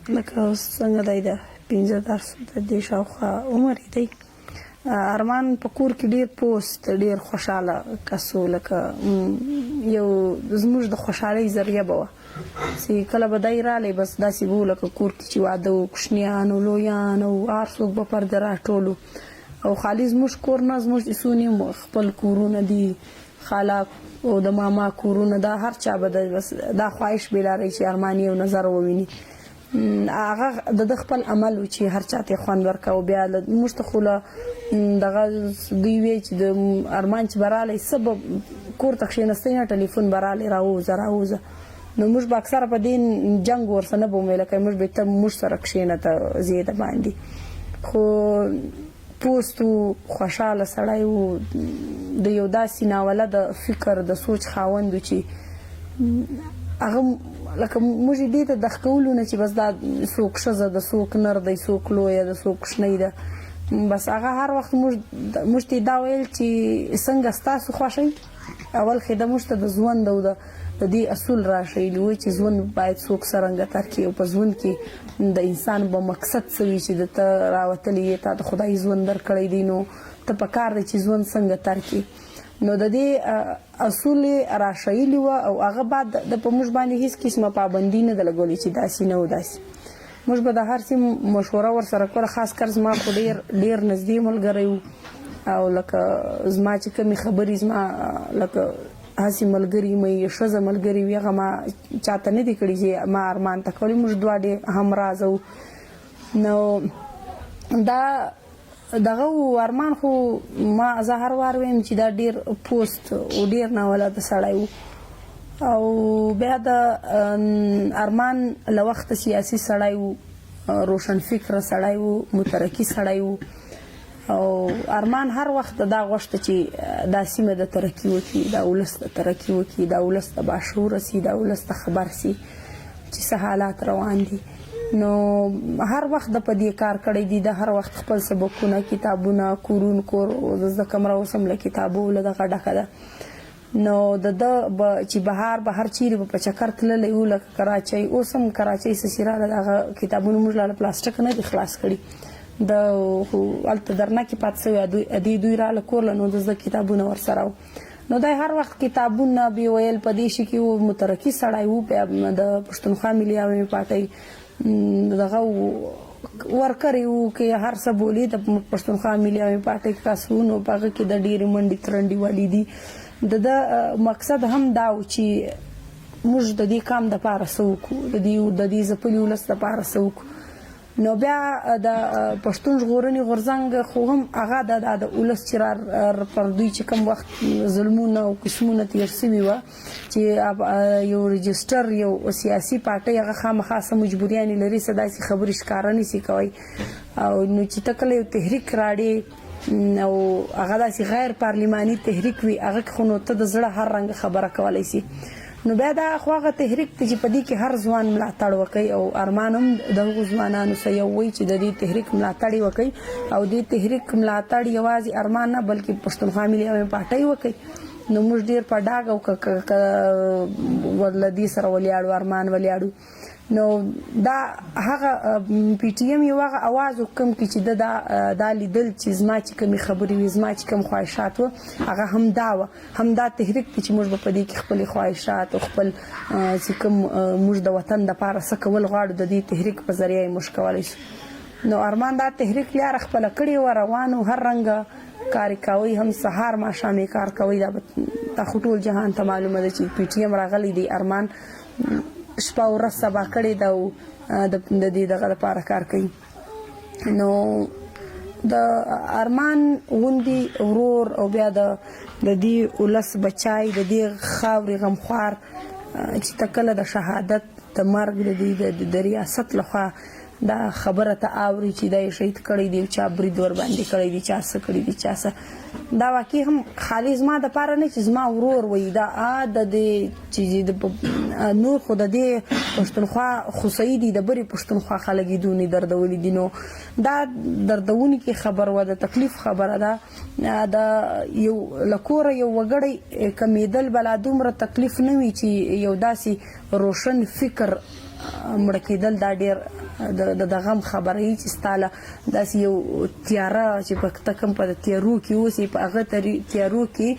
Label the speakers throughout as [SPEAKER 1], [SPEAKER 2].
[SPEAKER 1] لکه اوس څنګه دی د 15 درس د دې شاوخوا عمر یې دی. ارمان په کور کې ډېر پوست ډېر خوشحاله کس و، لکه یو زموږ د خوشحالۍ ذریعه به وه چې کله به دی رالی بس داسې به و لکه کور کې چې واده و، کوشنیان و لویان او هر څوک به پرده راټول و. او خالي زموږ کور نه زموږ د څو نیم خپل کورونه دي، خاله او د ماما کورونه، دا هر چا به بس دا خواهش به لري چې ارمان یو نظر وویني. هغه د خپل عمل و چې هر چا ته خوند ورکاو. بیا موږ ته خو له دغه دوی وی چې د ارمان چې به رالی څه به کور ته کښېنستی نه، ټلیفون به رالی راووځه. نو موږ به اکثره په دې جنګ ورسره نه به ومې لکه موږ به ته موږ سره کښېنه ته زیده باندې. خو پوست و، خوشحاله سړی و، د یو داسې ناولده فکر د سوچ خاوند و چې هغه لکه موږ یې دې ته دخ کولو نه چې بس دا څوک ښځه ده، څوک نر دی، څوک لویه ده، څوک کوچنۍ ده. بس هغه هر وخت موږ ته دا ویل چې څنګه ستاسو خوښئ. اول خیده موږ ته د ژوند او د دې اصول راښیلي وو چې ژوند باید څوک څرنګه تر کړي، او په ژوند کې د انسان به مقصد څه وي چې د ته راوتلی یې، تا د خدای ژوند درکړی دی، نو ته په کار دی چې ژوند څنګه تر کړي. نو د دې اصول یې راښیلي وو او هغه بعد د په موږ باندې هېڅ قسمه پابندي نه ده لګولې چې داسې نه و داسې. موږ به د هر څه مشوره ورسره کوله. خاص کر زما خو ډېر نږدې ملګری و، او لکه زما چې کومې خبرې زما لکه هسې ملګري مې ښځه ملګري وي هغه ما چاته نه دي کړي چې ما ارمان ته کولې. موږ دوه ډېر همرازه وو. نو دا دغه و ارمان خو زه هر وار ویم چې دا ډېر پوست او ډېر ناولده سړی و. او بیا د ارمان له وخته سیاسي سړی و، روشن فکره سړی و، مترقي سړی و. او ارمان هر وخت دا غوښته چې دا سیمه د ترقي وکړي، دا ولس د ترقي وکړي، دا ولس د باشعوره سي، دا ولس د خبر سي چې څه حالات روان دي. نو هر وخت د په دې کار کړی دی، د هر وخت خپل سبقونه، کتابونه، کورون کور د زده کمره اوس هم له کتابو له دغه ډکه ده. نو د چې بهار به هر چیرې به په چکر تللی و، لکه کراچۍ. اوس هم کراچۍ څه راله دغه کتابونه موږ له پلاستیک نه دي خلاص کړي، د هلته درنه کې پاتې شوي ادې دوی راله کور له، نو د زده کتابونه ورسره و. نو دی هر وخت کتابونه به ویل په دې شي کې و. مترقي سړی و، د پښتونخوا ملي عوامي پارټۍ دغه ورکړی و که هر څه بولي د پښتونخوا ملي عوامي پارټۍ کاسونو په هغه کې د ډېرې منډې ترنډې والي دي. د مقصد هم دا و چې موږ د دې کام دپاره څه وکړو، د دې ځپلي ولس دپاره څه وکړو. نو بیا د پښتون ژغورنې غورځنګ خو هم هغه د ولس چې پر دوی چې کوم وخت ظلمونه او قسمونه تېر سوي وه چې یو رجسټر یو سیاسي پارټۍ هغه خامخا څه مجبوریانې لري، څه داسې خبرې ښکاره نسي کوی. او نو چې ته کله یو تحریک راړې او هغه داسې غیر پارلماني تحریک وي، هغه کې خو نو ته د زړه هر رنګه خبره کولی سي. نو بیا دا خو هغه تحریک ته چې په دې کې هر ځوان ملاتړ وکړي، او ارمان هم د هغو ځوانانو څه یو وایي چې د دې تحریک ملاتړ یې وکړي. او دې تحریک ملاتړ یوازې ارمان نه بلکې پښتونخوا ملي عوامي پارټۍ وکړي. نو موږ ډېر په ډاګ او له دې سره ولیاړو، ارمان ولیاړو. نو دا هغه پی ټي ایم یو هغه اواز وکم کې چې دا لیدل چې زما چې کومې خبرې وي، زما چې کوم خواهشات وه، هغه همدا وه، همدا تحریک دی چې موږ به په دې کې خپلې خواهشات او خپل چې کوم موږ د وطن دپاره څه کول غواړو د دې تحریک په ذریعه یې موږ کولی شو. نو ارمان دا تحریک لاره خپله کړې وه، روانو هر رنګه کار کوي، هم سهار ماښام یې کار کوي. دا خو ټول جهان ته معلومه ده چې پی ټي ایم راغلی دی، ارمان شپه ورځ سبا کړې ده او د دې دغه لپاره کار کوي. نو د ارمان غوندې ورور او بیا د دې ولس بچای، د دې خاورې غمخوار چې ته کله د شهادت د مرګ د ریاست لخوا دا خبره ته اوري چې دا یې شهید کړی دی، چا برید ورباندې کړی دی، چا څه کړي دي، چا څه. دا واقع هم خالي زما دپاره نه چې زما ورور وایي، دا د دې چې نور خو د دې پښتونخوا خوسۍ دي، د برې پښتونخوا خلک یې دونې دردولي دي. نو دا دردونکې خبر وه، د تکلیف خبره ده. د یو له کوره یو وګړی کمیدل بلا دومره تکلیف نه وي چې یو داسې روشن فکر مړه کېدل دا ډېر د غم خبره هي چې ستاله داسې یو تیاره چې په تکم په تیارو کې اوسې په هغه تیارو کې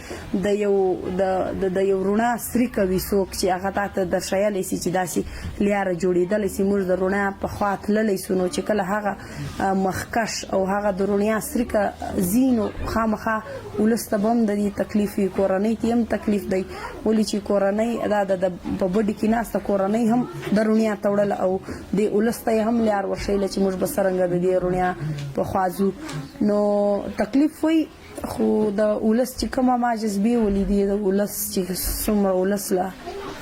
[SPEAKER 1] د یو رڼا سری کوي څوک چې هغه تاسو درشایلی سي چې داسې لیاره جوړېدلی سي موږ د رڼا په خوا تللی سو نو چې کله هغه مخکش او هغه د رڼا سری کا زینو خامخا ولس ته هم د دې تکلیف وي کورنۍ ته هم تکلیف دی ولې چې کورنۍ دا د په بډي کې ناسته کورنۍ هم د رڼا توړل او د ولس ته هم لار ورشیله چې موږ به څرنګه د دې رڼا په خوازو نو تکلیف وي خو د ولس چې کومه ما جذبې ولیدې د ولس چې څومره ولس له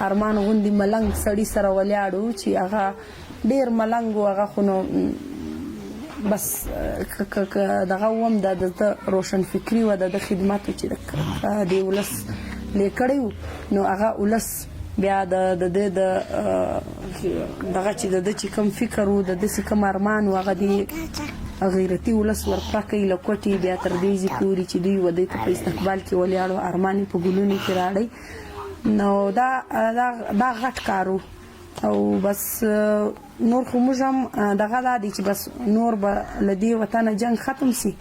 [SPEAKER 1] ارمان غوندې ملنګ سړي سره ولاړو چې هغه ډېر ملنګ و هغه خو نو بس دغه هم د روشن فکري و د خدماتو چې د ولس لیکړی نو هغه ولس بیا د دغه چې کوم فکر و د داسې کوم ارمان و هغه د غیرتي ولس ورپکې له کوټې بیا تر دې ځای پورې چې دوی ودې ته په استقبال کې ولاړو ارمان یې په ګلونو کې راړی نو دا غټ کارو او بس نور خو موږ هم دغه دا دی چې بس نور به له دې وطنه جنګ ختم سي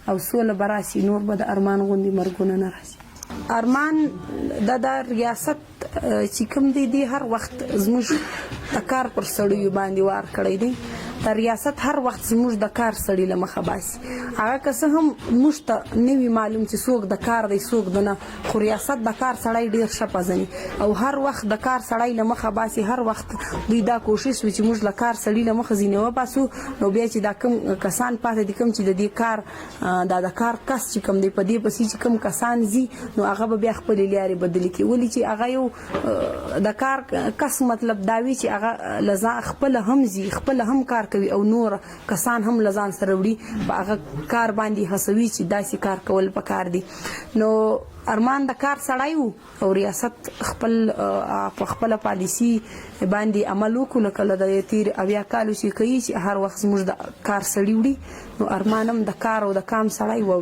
[SPEAKER 1] او سوله به راسي نور به د ارمان غوندې مرګونه نه راسي ارمان د ریاست چې کوم دی هر وخت زموږ د کار پر سړیو باندې وار کړی دی د ریاست هر وخت زموږ د کار سړی له مخه باسي هغه که څه هم موږ ته نه وي معلوم چې څوک د کار دی څوک د نه خو ریاست د کار سړی ډېر ښه پېژني او هر وخت د کار سړی له مخه باسي هر وخت دوی دا کوشش وي چې موږ له کار سړي له مخه ځینې وباسو نو بیا چې دا کوم کسان پاتې دي کوم چې د دې کار د کار کس چې کوم دی په دې پسې چې کوم کسان ځي نو هغه به بیا خپلې لارې بدلې کړي ولې چې هغه یو د کار کس مطلب دا وي چې هغه له خپله هم ځي خپله هم کار کوي او نور کسان هم له ځان سره وړي په هغه کار باندې هڅوي چې داسې کار کول پکار دي نو ارمان د کار سړی وو او ریاست په خپله پالیسي باندې عمل وکړو لکه له تیر 80 کالو چې کوي چې هر وخت زموږ د کار سړي وړي نو ارمان هم د کار او د کام سړی وو